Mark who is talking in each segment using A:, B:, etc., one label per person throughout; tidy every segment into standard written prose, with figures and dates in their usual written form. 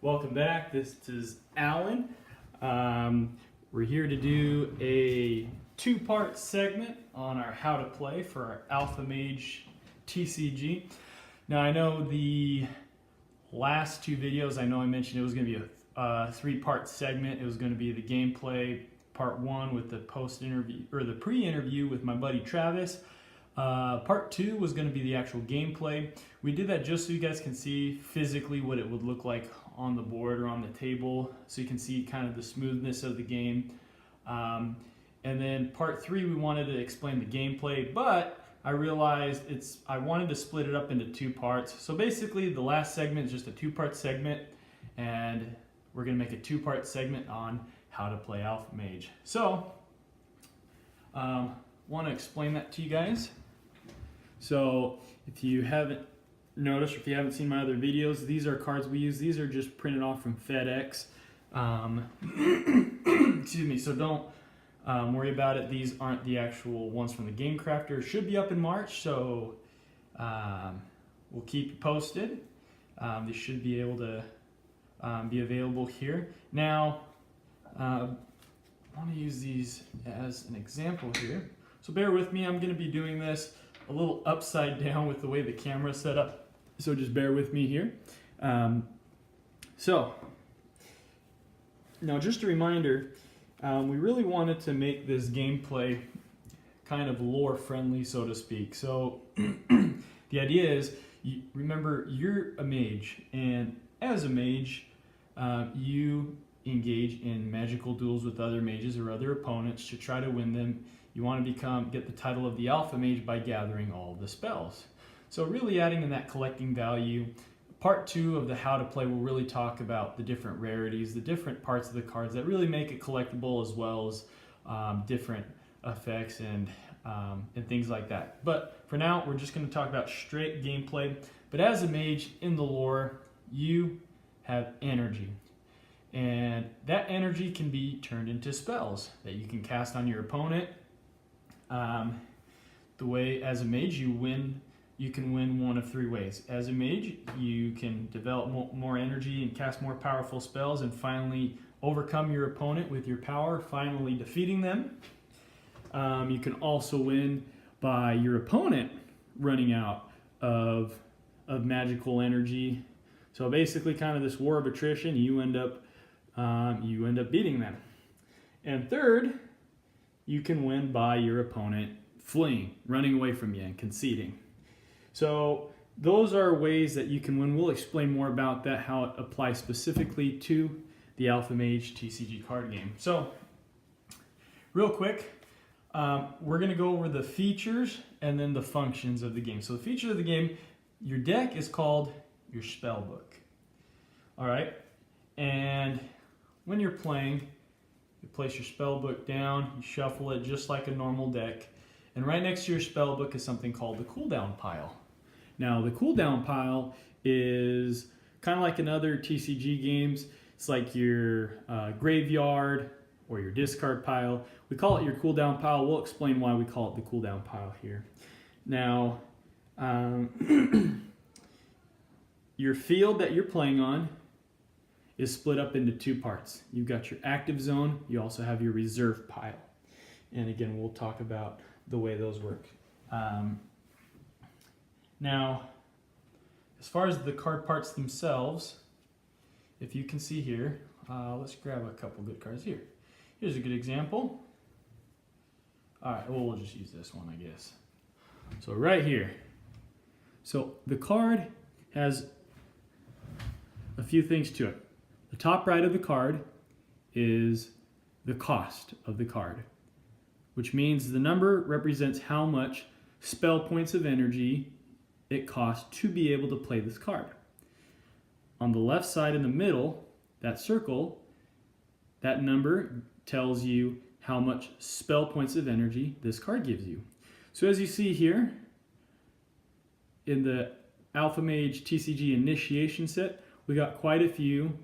A: Welcome back. This is Alan. We're here to do a two-part segment on our how to play for our Alpha Mage TCG. Now I know the last two videos, I mentioned it was going to be a three-part segment. It was going to be the gameplay part one with the post-interview or the pre-interview with my buddy Travis. Part two was going to be the actual gameplay. We did that just so you guys can see physically what it would look like on the board or on the table, so you can see kind of the smoothness of the game. And then part three, we wanted to explain the gameplay, but I realized I wanted to split it up into two parts. So basically the last segment is just a two-part segment, and we're going to make a two-part segment on how to play Alpha Mage. So want to explain that to you guys. So if you haven't noticed, or if you haven't seen my other videos, these are cards we use. These are just printed off from FedEx. Excuse me, so don't worry about it. These aren't the actual ones from the Game Crafter. Should be up in March, so we'll keep you posted. They should be able to be available here. Now, I want to use these as an example here. So bear with me, I'm going to be doing this a little upside down with the way the camera is set up. So just bear with me here. So, now just a reminder, we really wanted to make this gameplay kind of lore friendly, so to speak. So the idea is, remember, you're a mage, and as a mage, you engage in magical duels with other mages or other opponents to try to win them. You want to get the title of the Alpha Mage by gathering all the spells. So really adding in that collecting value. Part two of the how to play will really talk about the different rarities, the different parts of the cards that really make it collectible, as well as different effects and things like that. But for now, we're just going to talk about straight gameplay. But as a mage in the lore, you have energy. And that energy can be turned into spells that you can cast on your opponent. The way as a mage you can win one of three ways. As a mage, you can develop more energy and cast more powerful spells and finally overcome your opponent with your power, finally defeating them. You can also win by your opponent running out of magical energy. So basically kind of this war of attrition, you end up beating them. And third, you can win by your opponent fleeing, running away from you and conceding. So those are ways that you can win. We'll explain more about that, how it applies specifically to the Alpha Mage TCG card game. So real quick, we're going to go over the features and then the functions of the game. So the features of the game, your deck is called your spell book. All right, and when you're playing, you place your spell book down, you shuffle it just like a normal deck, and right next to your spell book is something called the cooldown pile. Now the cooldown pile is kind of like in other TCG games. It's like your graveyard or your discard pile. We call it your cooldown pile. We'll explain why we call it the cooldown pile here. Now, your field that you're playing on is split up into two parts. You've got your active zone, you also have your reserve pile. And again, we'll talk about the way those work. Now, as far as the card parts themselves, if you can see here, let's grab a couple good cards here. Here's a good example. All right, well, we'll just use this one, I guess. So right here. So the card has a few things to it. The top right of the card is the cost of the card, which means the number represents how much spell points of energy it costs to be able to play this card. On the left side in the middle, that circle, that number tells you how much spell points of energy this card gives you. So as you see here, in the Alpha Mage TCG Initiation Set, we got quite a few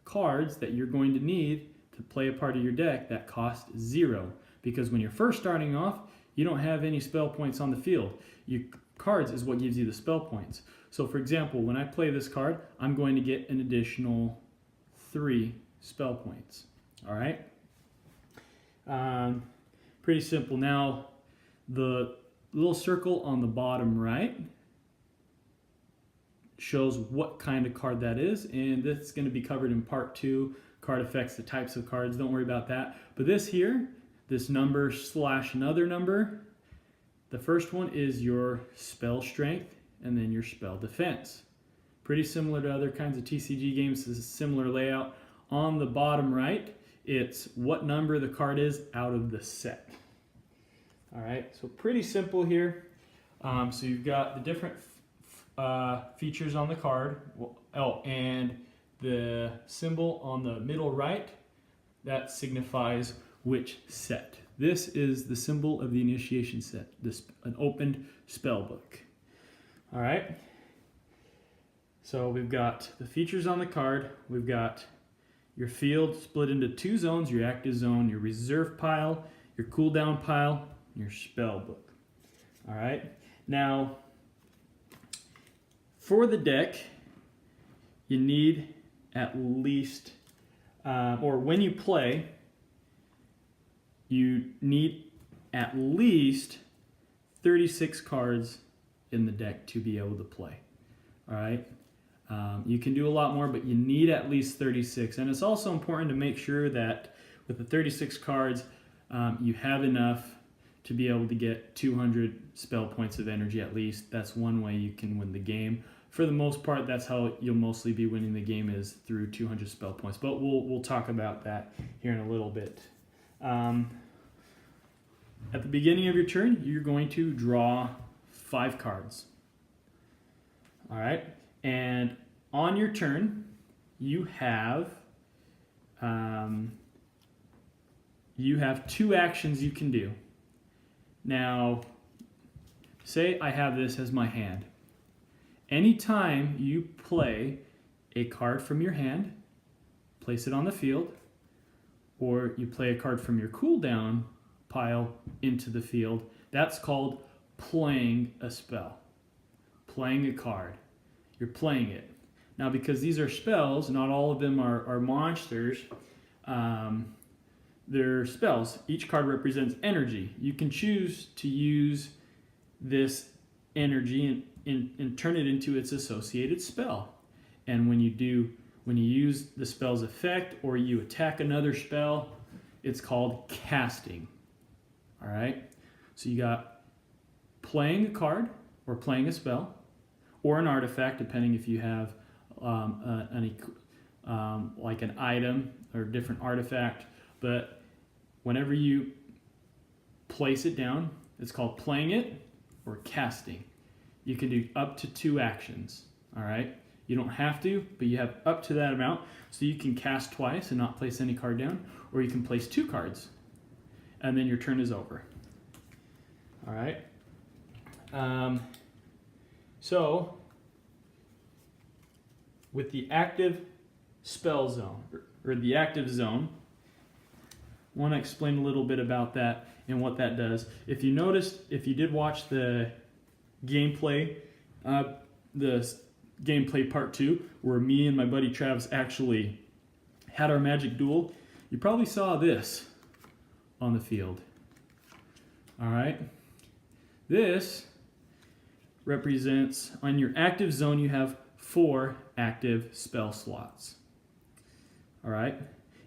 A: cards that you're going to need to play a part of your deck that cost 0. Because when you're first starting off, you don't have any spell points on the field. Your cards is what gives you the spell points. So for example, when I play this card, I'm going to get an additional 3 spell points. All right. Pretty simple. Now, the little circle on the bottom right shows what kind of card that is, and that's going to be covered in part 2, card effects, the types of cards. Don't worry about that. But this here, this number / another number, the first one is your spell strength and then your spell defense. Pretty similar to other kinds of TCG games. This is a similar layout. On the bottom right, it's what number the card is out of the set. All right, so pretty simple here. So you've got the different features on the card. Oh, and the symbol on the middle right, that signifies which set. This is the symbol of the initiation set, an opened spell book. All right. So we've got the features on the card. We've got your field split into 2 zones, your active zone, your reserve pile, your cooldown pile, your spell book. All right. Now, for the deck, you need at least, or when you play, you need at least 36 cards in the deck to be able to play. All right. You can do a lot more, but you need at least 36. And it's also important to make sure that with the 36 cards, you have enough to be able to get 200 spell points of energy at least. That's one way you can win the game. For the most part, that's how you'll mostly be winning the game, is through 200 spell points. But we'll talk about that here in a little bit. At the beginning of your turn, you're going to draw 5 cards. All right, and on your turn, you have 2 actions you can do. Now, say I have this as my hand. Anytime you play a card from your hand, place it on the field, or you play a card from your cooldown pile into the field, that's called playing a spell, playing a card. You're playing it. Now, because these are spells, not all of them are monsters, they're spells. Each card represents energy. You can choose to use this energy and turn it into its associated spell. And when you use the spell's effect or you attack another spell, it's called casting. All right? So you got playing a card or playing a spell or an artifact, depending if you have like an item or a different artifact. But whenever you place it down, it's called playing it or casting. You can do up to 2 actions, all right? You don't have to, but you have up to that amount. So you can cast twice and not place any card down, or you can place 2 cards, and then your turn is over. All right? So, with the active spell zone, or the active zone, I want to explain a little bit about that and what that does. If you noticed, if you did watch the gameplay part 2, where me and my buddy Travis actually had our magic duel, you probably saw this on the field. All right. This represents, on your active zone, you have 4 active spell slots. All right.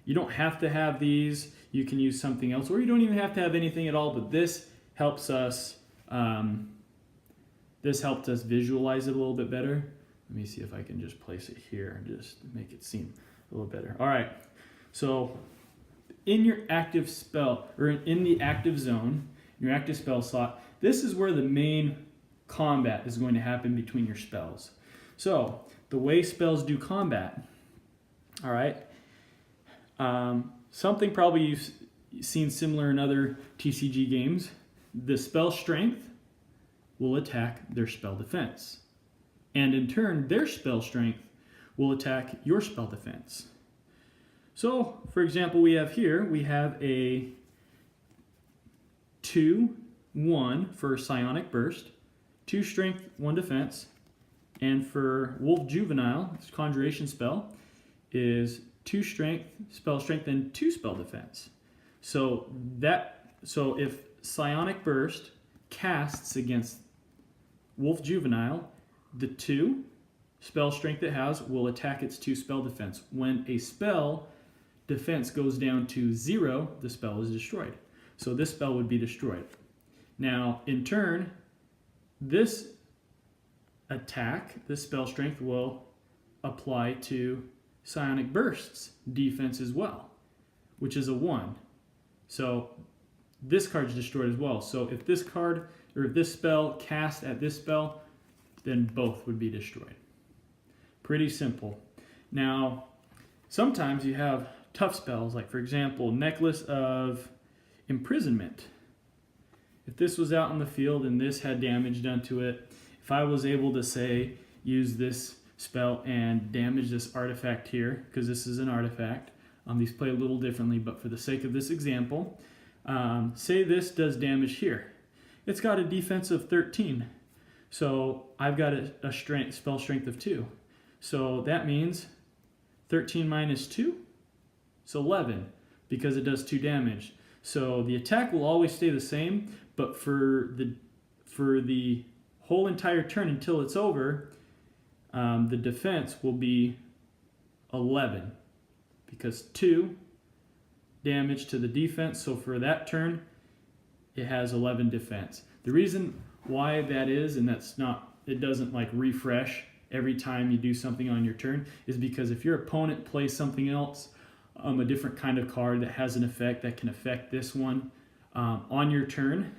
A: You don't have to have these. You can use something else, or you don't even have to have anything at all, but this helps us this helped us visualize it a little bit better. Let me see if I can just place it here and just make it seem a little better. All right, so in your active spell, or in the active zone, your active spell slot, this is where the main combat is going to happen between your spells. So the way spells do combat, all right, something probably you've seen similar in other TCG games, the spell strength will attack their spell defense. And in turn, their spell strength will attack your spell defense. So, for example, we have a 2/1 for Psionic Burst, 2 strength, 1 defense, and for Wolf Juvenile, this conjuration spell, is 2 strength, spell strength, and 2 spell defense. So if Psionic Burst casts against Wolf Juvenile, the 2 spell strength it has will attack its 2 spell defense. When a spell defense goes down to 0, the spell is destroyed. So this spell would be destroyed. Now, in turn, this attack, this spell strength, will apply to Psionic Burst's defense as well, which is a 1. So this card's destroyed as well. So if this card, or if this spell cast at this spell, then both would be destroyed. Pretty simple. Now, sometimes you have tough spells, like for example, Necklace of Imprisonment. If this was out in the field and this had damage done to it, if I was able to say, use this spell and damage this artifact here, because this is an artifact, these play a little differently, but for the sake of this example, say this does damage here. It's got a defense of 13, so I've got a spell strength of 2. So that means 13 minus 2, it's 11, because it does 2 damage. So the attack will always stay the same, but for the whole entire turn until it's over, the defense will be 11, because 2 damage to the defense. So for that turn, it has 11 defense. The reason why that is, and it doesn't like refresh every time you do something on your turn, is because if your opponent plays something else, a different kind of card that has an effect that can affect this one on your turn,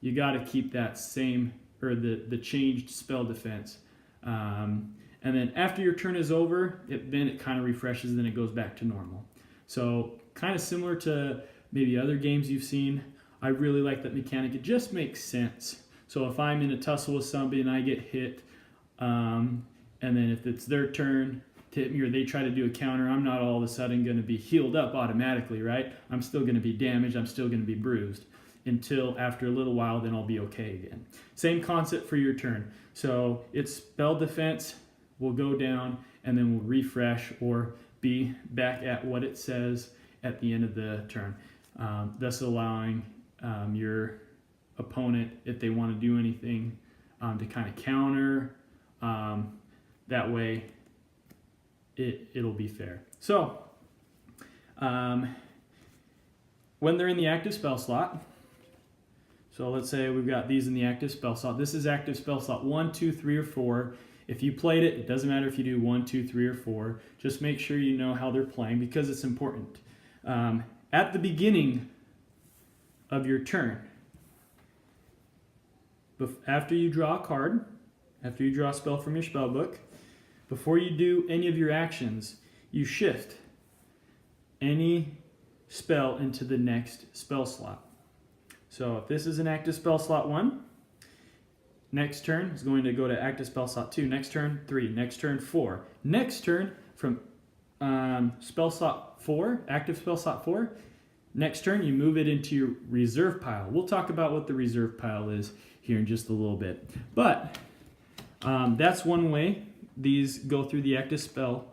A: you got to keep that same, or the changed spell defense. And then after your turn is over, then it kind of refreshes, then it goes back to normal. So kind of similar to maybe other games you've seen. I really like that mechanic. It just makes sense. So if I'm in a tussle with somebody and I get hit, and then if it's their turn to hit me or they try to do a counter, I'm not all of a sudden going to be healed up automatically, right? I'm still going to be damaged. I'm still going to be bruised until after a little while, then I'll be okay again. Same concept for your turn. So its spell defense will go down and then will refresh or be back at what it says at the end of the turn, thus allowing your opponent, if they want to do anything, to kind of counter. That way it'll be fair. So when they're in the active spell slot, so let's say we've got these in the active spell slot. This is active spell slot 1, 2, 3, or 4. If you played it, it doesn't matter if you do 1, 2, 3, or 4. Just make sure you know how they're playing because it's important. At the beginning of your turn, after you draw a card, after you draw a spell from your spell book, before you do any of your actions, you shift any spell into the next spell slot. So if this is an active spell slot 1, next turn is going to go to active spell slot 2, next turn 3, next turn 4. Next turn from spell slot 4, active spell slot 4, next turn you move it into your reserve pile. We'll talk about what the reserve pile is here in just a little bit. But that's one way these go through the active spell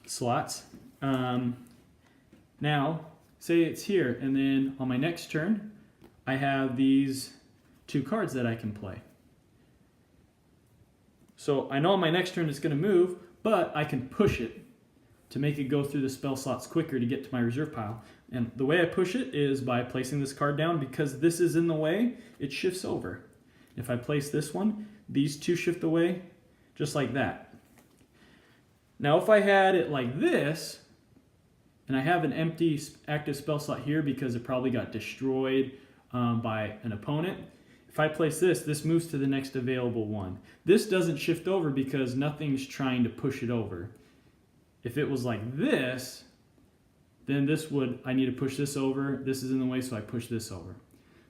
A: slots. Now, say it's here, and then on my next turn, I have these 2 cards that I can play. So I know on my next turn it's going to move, but I can push it to make it go through the spell slots quicker to get to my reserve pile. And the way I push it is by placing this card down. Because this is in the way, it shifts over. If I place this one, these 2 shift away just like that. Now if I had it like this, and I have an empty active spell slot here because it probably got destroyed by an opponent, if I place this, this moves to the next available one. This doesn't shift over because nothing's trying to push it over. If it was like this, then I need to push this over. This is in the way, so I push this over.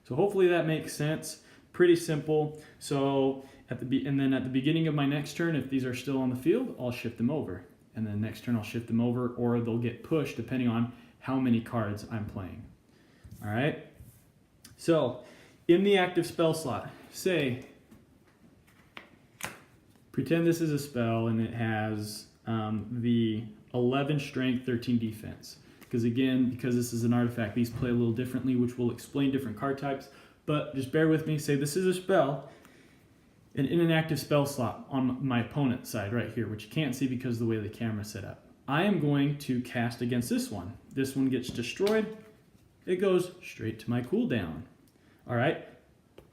A: So hopefully that makes sense. Pretty simple. So and then at the beginning of my next turn, if these are still on the field, I'll shift them over. And then next turn I'll shift them over, or they'll get pushed depending on how many cards I'm playing. All right? So in the active spell slot, pretend this is a spell and it has the 11 strength, 13 defense. Because again, because this is an artifact, these play a little differently, which will explain different card types. But just bear with me. Say this is a spell, and in an active spell slot on my opponent's side right here, which you can't see because of the way the camera's set up. I am going to cast against this one. This one gets destroyed. It goes straight to my cooldown. All right.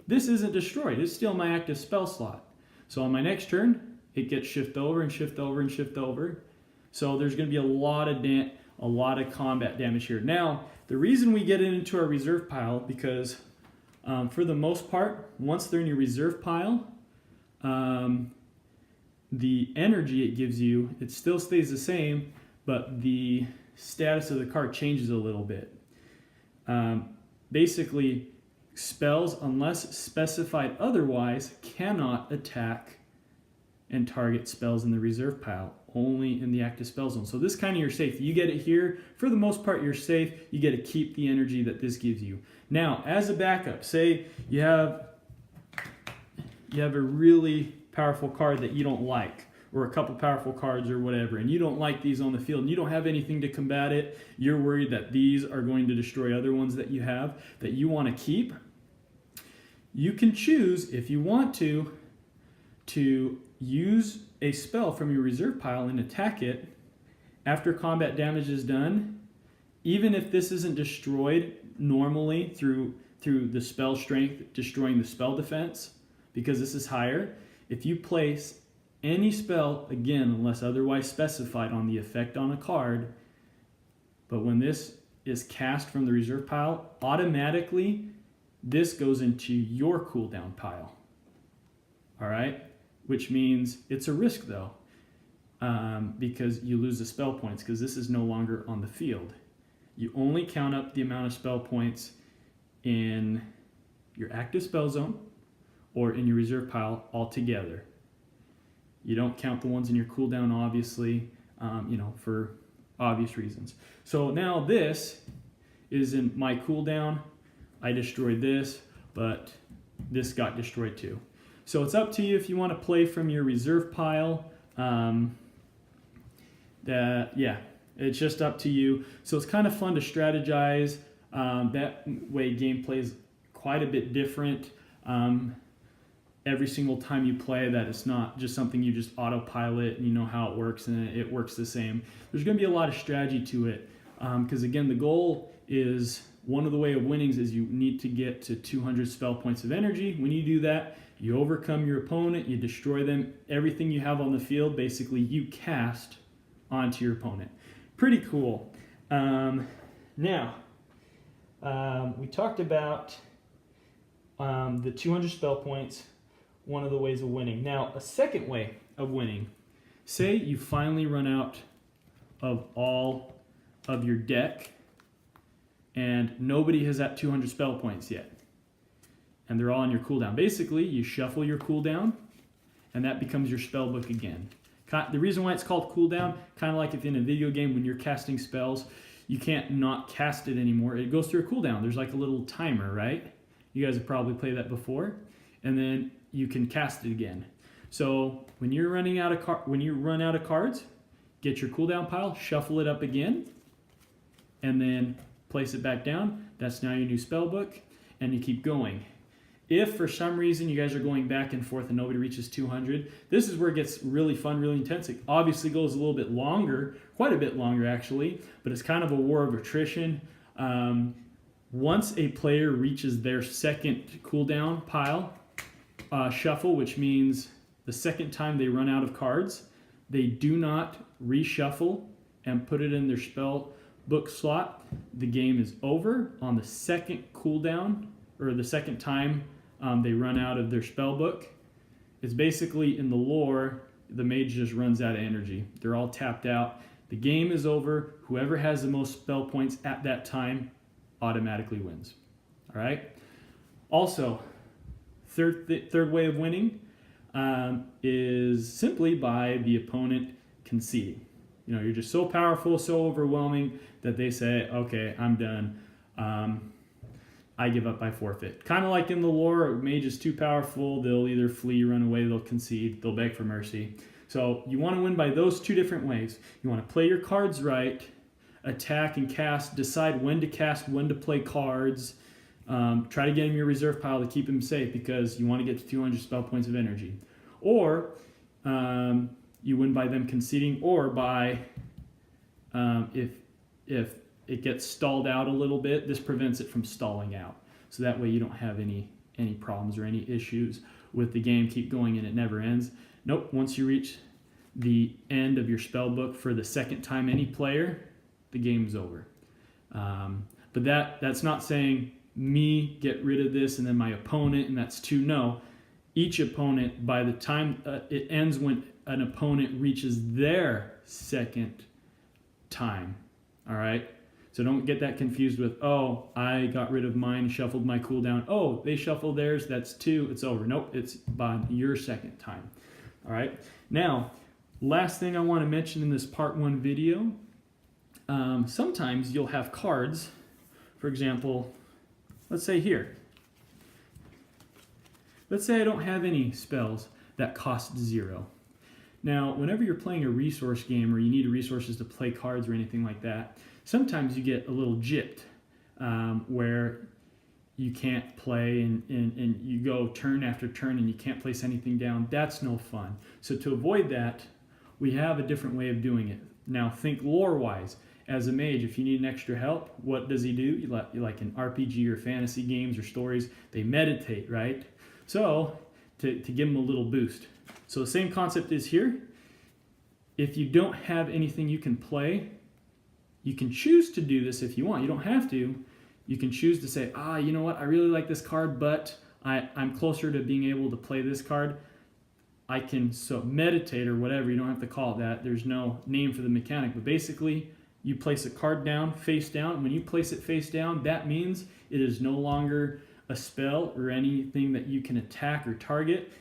A: This isn't destroyed. It's still my active spell slot. So on my next turn, it gets shift over and shift over and shift over. So there's going to be a lot of combat damage here. Now, the reason we get it into our reserve pile, because for the most part, once they're in your reserve pile, the energy it gives you, it still stays the same, but the status of the card changes a little bit. Basically, spells, unless specified otherwise, cannot attack and target spells in the reserve pile, only in the active spell zone. So this kind of you're safe. You get it here. For the most part, you're safe. You get to keep the energy that this gives you. Now, as a backup, say you have a really powerful card that you don't like, or a couple powerful cards or whatever, and you don't like these on the field, and you don't have anything to combat it, you're worried that these are going to destroy other ones that you have that you want to keep, you can choose, if you want to use a spell from your reserve pile and attack it after combat damage is done, even if this isn't destroyed normally through the spell strength, destroying the spell defense, because this is higher. If you place any spell, again, unless otherwise specified, on the effect on a card, but when this is cast from the reserve pile, automatically this goes into your cooldown pile. All right? Which means it's a risk though, because you lose the spell points, because this is no longer on the field. You only count up the amount of spell points in your active spell zone or in your reserve pile altogether. You don't count the ones in your cooldown, obviously, for obvious reasons. So now this is in my cooldown. I destroyed this, but this got destroyed too. So it's up to you if you want to play from your reserve pile. It's just up to you. So it's kind of fun to strategize. That way gameplay is quite a bit different. Every single time you play, that it's not just something you just autopilot and you know how it works and it works the same. There's going to be a lot of strategy to it, because again, the goal is, one of the way of winnings is you need to get to 200 spell points of energy. When you do that, you overcome your opponent, you destroy them. Everything you have on the field, basically, you cast onto your opponent. Pretty cool. Now, we talked about the 200 spell points, one of the ways of winning. Now, a second way of winning, say you finally run out of all of your deck and nobody has that 200 spell points yet, and they're all on your cooldown. Basically, you shuffle your cooldown, and that becomes your spell book again. The reason why it's called cooldown, kind of like if in a video game when you're casting spells, you can't not cast it anymore. It goes through a cooldown. There's like a little timer, right? You guys have probably played that before, and then you can cast it again. So when you're running out of when you run out of cards, get your cooldown pile, shuffle it up again, and then place it back down. That's now your new spell book, and you keep going. If for some reason you guys are going back and forth and nobody reaches 200, this is where it gets really fun, really intense. It obviously goes a little bit longer, quite a bit longer actually, but it's kind of a war of attrition. Once a player reaches their second cooldown pile shuffle, which means the second time they run out of cards, they do not reshuffle and put it in their spell book slot. The game is over on the second cooldown, or the second time they run out of their spell book. It's basically, in the lore, the mage just runs out of energy. They're all tapped out. The game is over. Whoever has the most spell points at that time automatically wins. All right? Also, third way of winning is simply by the opponent conceding. You know, you're just so powerful, so overwhelming that they say, okay, I'm done. I give up, I forfeit. Kind of like in the lore, a mage is too powerful. They'll either flee, run away, they'll concede, they'll beg for mercy. So you want to win by those two different ways. You want to play your cards right, attack and cast, decide when to cast, when to play cards. Try to get him your reserve pile to keep him safe because you want to get to 200 spell points of energy. Or you win by them conceding, or by if it gets stalled out a little bit, this prevents it from stalling out. So that way you don't have any problems or any issues with the game. Keep going and it never ends. Nope, once you reach the end of your spell book for the second time any player, the game's over. But that's not saying me get rid of this and then my opponent and that's two. No, each opponent, by the time it ends when an opponent reaches their second time. All right? So don't get that confused with, oh, I got rid of mine, shuffled my cooldown. Oh, they shuffle theirs, that's two, it's over. Nope, it's by your second time. All right? Now, last thing I want to mention in this part 1 video, sometimes you'll have cards, for example, let's say here. Let's say I don't have any spells that cost 0. Now, whenever you're playing a resource game or you need resources to play cards or anything like that, sometimes you get a little gypped where you can't play and you go turn after turn and you can't place anything down. That's no fun. So to avoid that, we have a different way of doing it. Now think lore-wise. As a mage, if you need an extra help, what does he do? Like in RPG or fantasy games or stories, they meditate, right? So to give him a little boost. So the same concept is here. If you don't have anything you can play, you can choose to do this if you want. You don't have to. You can choose to say, you know what? I really like this card, but I'm closer to being able to play this card. I can meditate or whatever. You don't have to call it that. There's no name for the mechanic. But basically, you place a card down, face down. When you place it face down, that means it is no longer a spell or anything that you can attack or target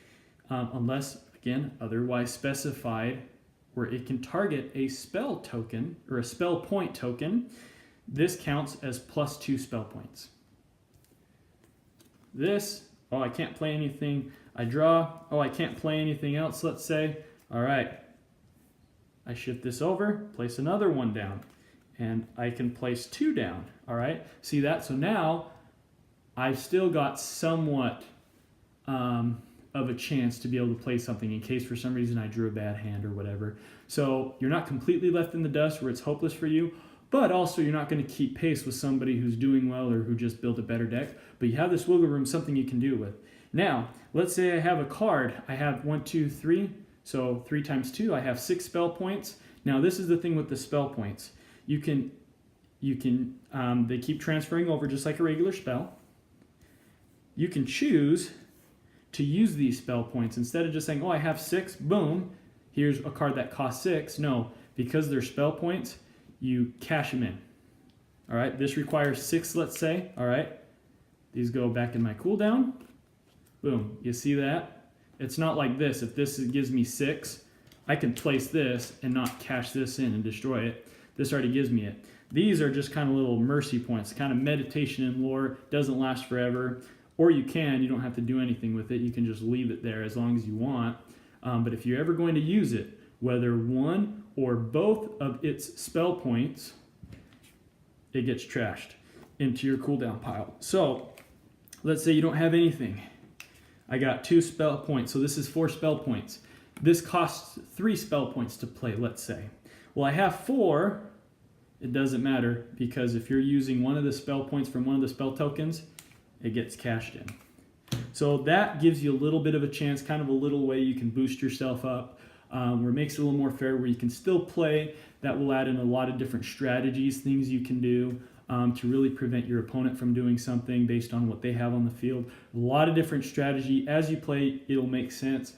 A: unless, again, otherwise specified, where it can target a spell token or a spell point token. This counts as +2 spell points. This, I can't play anything. I draw, I can't play anything else, let's say. All right, I shift this over, place another one down, and I can place 2 down. All right, see that? So now I've still got somewhat of a chance to be able to play something in case for some reason I drew a bad hand or whatever. So you're not completely left in the dust where it's hopeless for you, but also you're not going to keep pace with somebody who's doing well or who just built a better deck. But you have this wiggle room, something you can do with. Now, let's say I have a card. I have 1, 2, 3. So 3 times 2, I have 6 spell points. Now this is the thing with the spell points. They keep transferring over just like a regular spell. You can choose to use these spell points instead of just saying, I have 6, boom, here's a card that costs 6. No, because they're spell points, you cash them in. All right, this requires 6, let's say. All right, these go back in my cooldown. Boom, you see that? It's not like this. If this gives me 6, I can place this and not cash this in and destroy it. This already gives me it. These are just kind of little mercy points, kind of meditation in lore. Doesn't last forever. Or you don't have to do anything with it. You can just leave it there as long as you want. But if you're ever going to use it, whether one or both of its spell points, it gets trashed into your cooldown pile. So let's say you don't have anything. I got 2 spell points, so this is 4 spell points. This costs 3 spell points to play, let's say. Well, I have 4. It doesn't matter, because if you're using one of the spell points from one of the spell tokens, it gets cashed in. So that gives you a little bit of a chance, kind of a little way you can boost yourself up, where it makes it a little more fair, where you can still play. That will add in a lot of different strategies, things you can do to really prevent your opponent from doing something based on what they have on the field. A lot of different strategy. As you play, it'll make sense.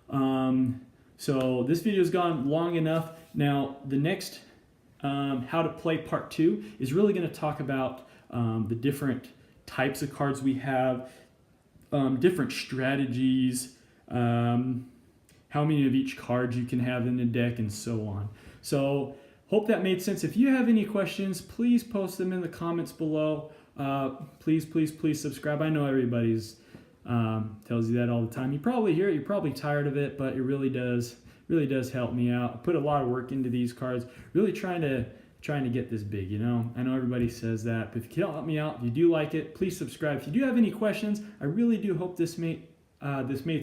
A: So this video's gone long enough. Now, the next how to play part 2 is really going to talk about the different types of cards we have, different strategies, how many of each card you can have in the deck, and so on. So hope that made sense. If you have any questions, please post them in the comments below. Please subscribe. I know everybody's tells you that all the time. You probably hear it. You're probably tired of it, but it really does really does help me out. I put a lot of work into these cards, really trying to get this big, you know. I know everybody says that, but if you can help me out, if you do like it, please subscribe. If you do have any questions, I really do hope this made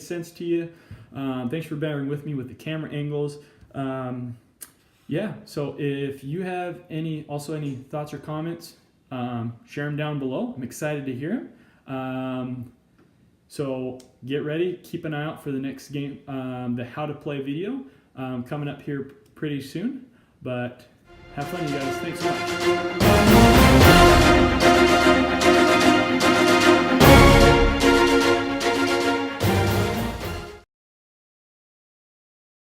A: sense to you. Thanks for bearing with me with the camera angles. Yeah, so if you have any thoughts or comments, share them down below. I'm excited to hear them. So get ready, keep an eye out for the next game, the how to play video, coming up here pretty soon. But have fun, you guys. Thanks so much.